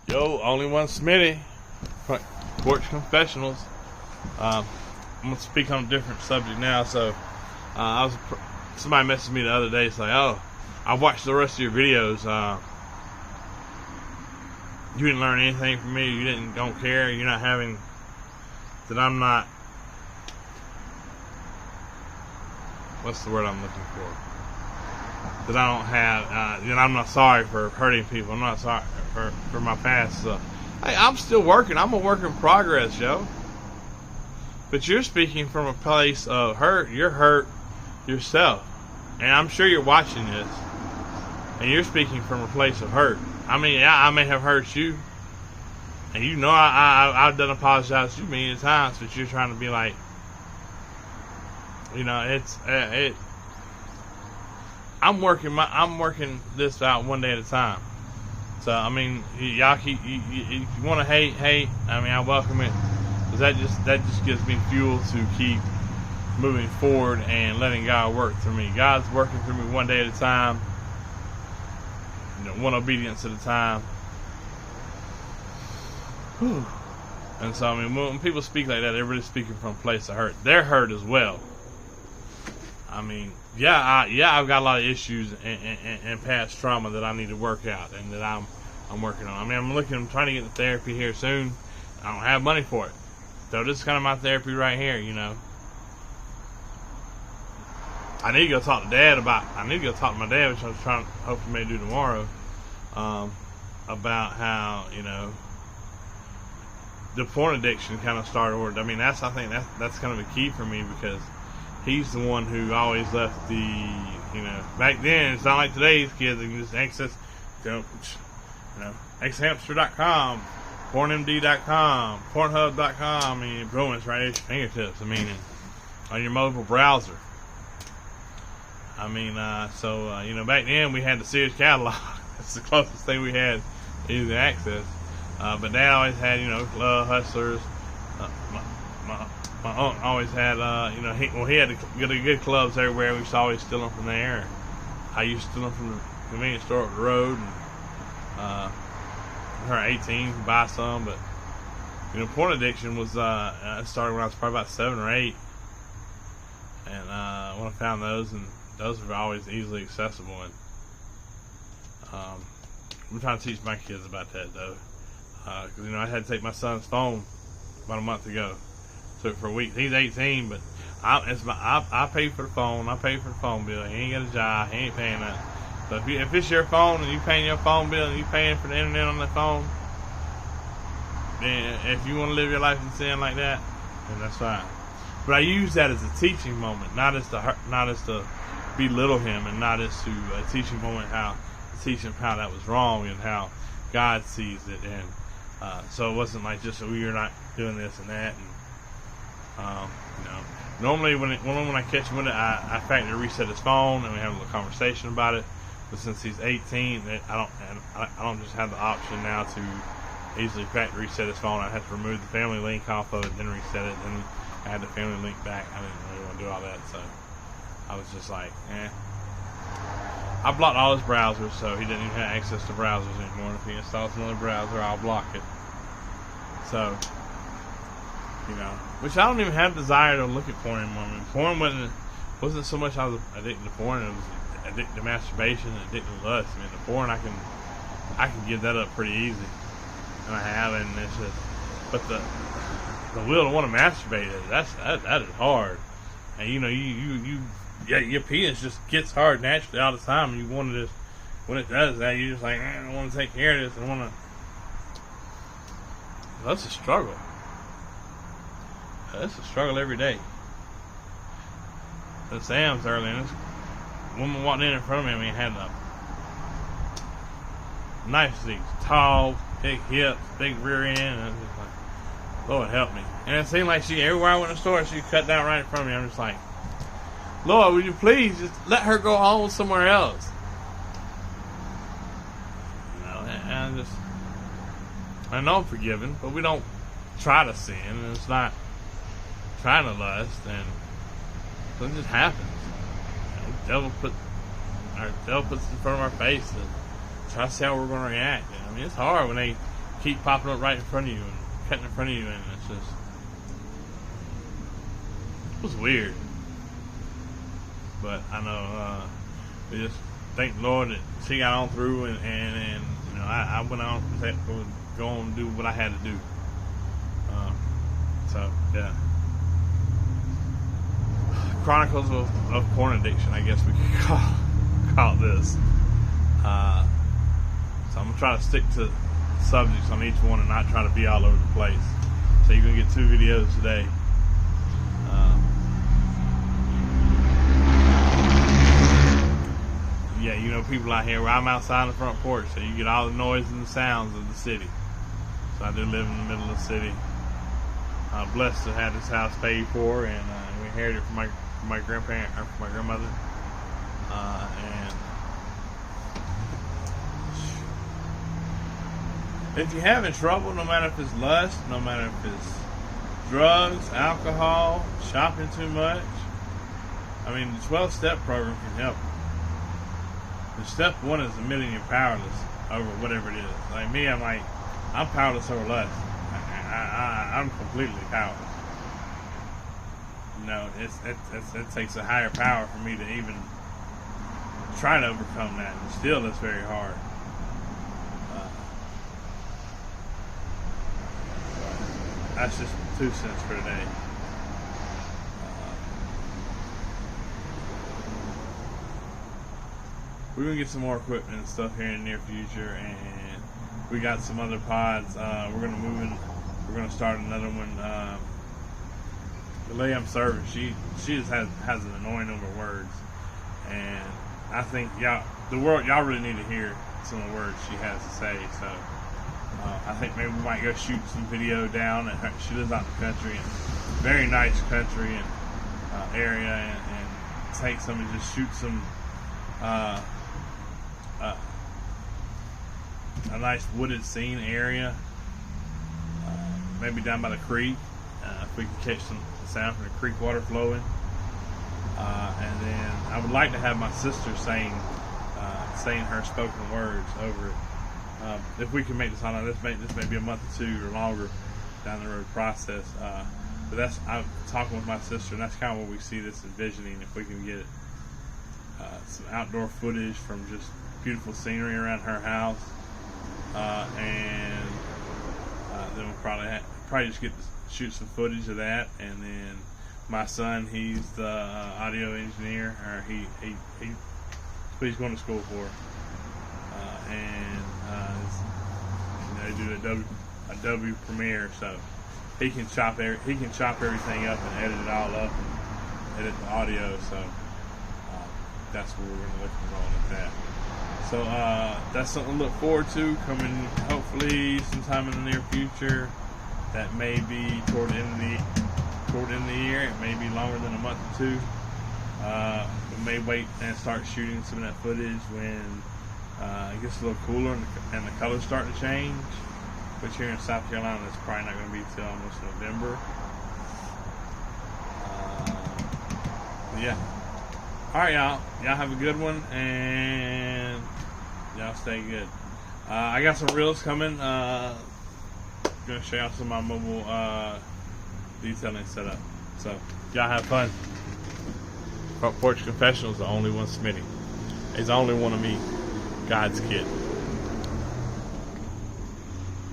Yo, only one Smitty. Porch Confessionals. I'm gonna speak on a different subject now. So, somebody messaged me the other day. It's like, oh, I watched the rest of your videos. You didn't learn anything from me. You don't care. You're not having. That I'm not. What's the word I'm looking for? That I don't have. That I'm not sorry for hurting people. I'm not sorry for my past stuff. Hey, I'm still working. I'm a work in progress, yo. But you're speaking from a place of hurt. You're hurt yourself. And I'm sure you're watching this. And you're speaking from a place of hurt. I mean, I may have hurt you. And you know I've done apologize to you many times. But you're trying to be like, you know, I'm working this out one day at a time. So, I mean, y'all keep, if you want to hate, I mean, I welcome it. Because that just gives me fuel to keep moving forward and letting God work through me. God's working through me one day at a time. You know, one obedience at a time. Whew. And so, I mean, when people speak like that, they're really speaking from a place of hurt. They're hurt as well. I mean, I've got a lot of issues and past trauma that I need to work out and that I'm working on. I mean, I'm trying to get into therapy here soon. I don't have money for it. So this is kind of my therapy right here, you know. I need to go talk to my dad, which I was trying to hopefully maybe do tomorrow, about how, you know, the porn addiction kind of started. I mean, I think that's kind of a key for me because he's the one who always left the, you know, back then, it's not like today's kids, they can just access, you know, xhamster.com, pornmd.com, pornhub.com, I mean, boom, it's right at your fingertips, I mean, on your mobile browser. I mean, you know, back then we had the Sears catalog. That's the closest thing we had easy access. But Dad always had, you know, Club Hustlers. My aunt always had, you know, he had good clubs everywhere. We used to always steal them from there. I used to steal them from the convenience store up the road. And her 18 to buy some, but you know, porn addiction was it started when I was probably about 7 or 8, and when I found those, and those were always easily accessible. And I'm trying to teach my kids about that though, because you know I had to take my son's phone about a month ago. Took for a week. He's 18, but I pay for the phone. I pay for the phone bill. He ain't got a job. He ain't paying that. So if it's your phone and you paying your phone bill and you paying for the internet on that phone, then if you want to live your life in sin like that, then that's fine. But I use that as a teaching moment, not as to belittle him, and not as to a teaching moment teach him how that was wrong and how God sees it. And so it wasn't like just, oh, you're not doing this and that. And you know, normally when I catch him with it, I factory reset his phone and we have a little conversation about it. But since he's 18, I don't just have the option now to easily factory reset his phone. I have to remove the family link off of it, then reset it, then add the family link back. I didn't really want to do all that, so I was just like, I blocked all his browsers, so he didn't even have access to browsers anymore. If he installs another browser, I'll block it. So, you know, which I don't even have desire to look at porn anymore. I mean, porn wasn't so much I was addicted to porn. It was addicted to masturbation and addicted to lust. I mean, the porn I can give that up pretty easy, and I have, and it's just, but the will to want to masturbate that is hard, and you know your penis just gets hard naturally all the time. And you want to just, when it does that, you're just like, I want to take care of this. I want to. That's a struggle. That's a struggle every day. At Sam's early, and this woman walked in front of me. I mean, had a nice thing, tall, big hips, big rear end, and I was just like, Lord help me. And it seemed like everywhere I went to the store, she cut down right in front of me. I'm just like, Lord, would you please just let her go home somewhere else? You know, and I know I'm forgiven, but we don't try to sin, and it's not trying to lust, and so it just happens. You know, the devil puts it in front of our face and try to see how we're going to react. I mean, it's hard when they keep popping up right in front of you and cutting in front of you, and it's just, it was weird. But I know we just thank the Lord that she got on through, and you know, I went on to go on and do what I had to do. So yeah, Chronicles of Porn Addiction, I guess we could call this. So I'm gonna try to stick to subjects on each one and not try to be all over the place. So you're gonna get 2 videos today. Yeah, you know, people out here where I'm outside on the front porch, so you get all the noise and the sounds of the city. So I do live in the middle of the city. Blessed to have this house paid for, and we inherited it from my grandparent, or from my grandmother. And if you're having trouble, no matter if it's lust, no matter if it's drugs, alcohol, shopping too much, I mean, the 12-step program can help. The step 1 is admitting you're powerless over whatever it is. Like me, I'm powerless over lust. I'm completely powerless. You know, it takes a higher power for me to even try to overcome that, and still it's very hard. That's just 2 cents for today. We're gonna get some more equipment and stuff here in the near future, and we got some other pods. We're gonna move in. We're gonna start another one. The lady I'm serving, she just has an annoying number of words, and I think y'all really need to hear some of the words she has to say. So I think maybe we might go shoot some video down at her. She lives out in the country, and very nice country and area, and take some and just shoot some. A nice wooded scene area, maybe down by the creek, if we can catch some sound from the creek water flowing, and then I would like to have my sister saying her spoken words over it. If we can make this on, this may be a month or 2 or longer down the road process, but I'm talking with my sister, and that's kind of what we see this envisioning. If we can get some outdoor footage from just beautiful scenery around her house, and then we'll probably just get to shoot some footage of that. And then my son, he's the audio engineer, or he's going to school for, and you know, do Adobe Premiere, so he can chop everything up and edit it all up and edit the audio. So that's what we're going to look at rolling at that. So that's something to look forward to, coming hopefully sometime in the near future. That may be toward the end of the year. It may be longer than a month or 2. We may wait and start shooting some of that footage when it gets a little cooler and the colors start to change. Which here in South Carolina, it's probably not going to be till almost November. Yeah. All right, y'all. Y'all have a good one, and y'all stay good. I got some reels coming. Gonna show y'all some of my mobile detailing setup. So y'all have fun. Front Porch Confessional is the only one submitting. He's the only one of me, God's kid.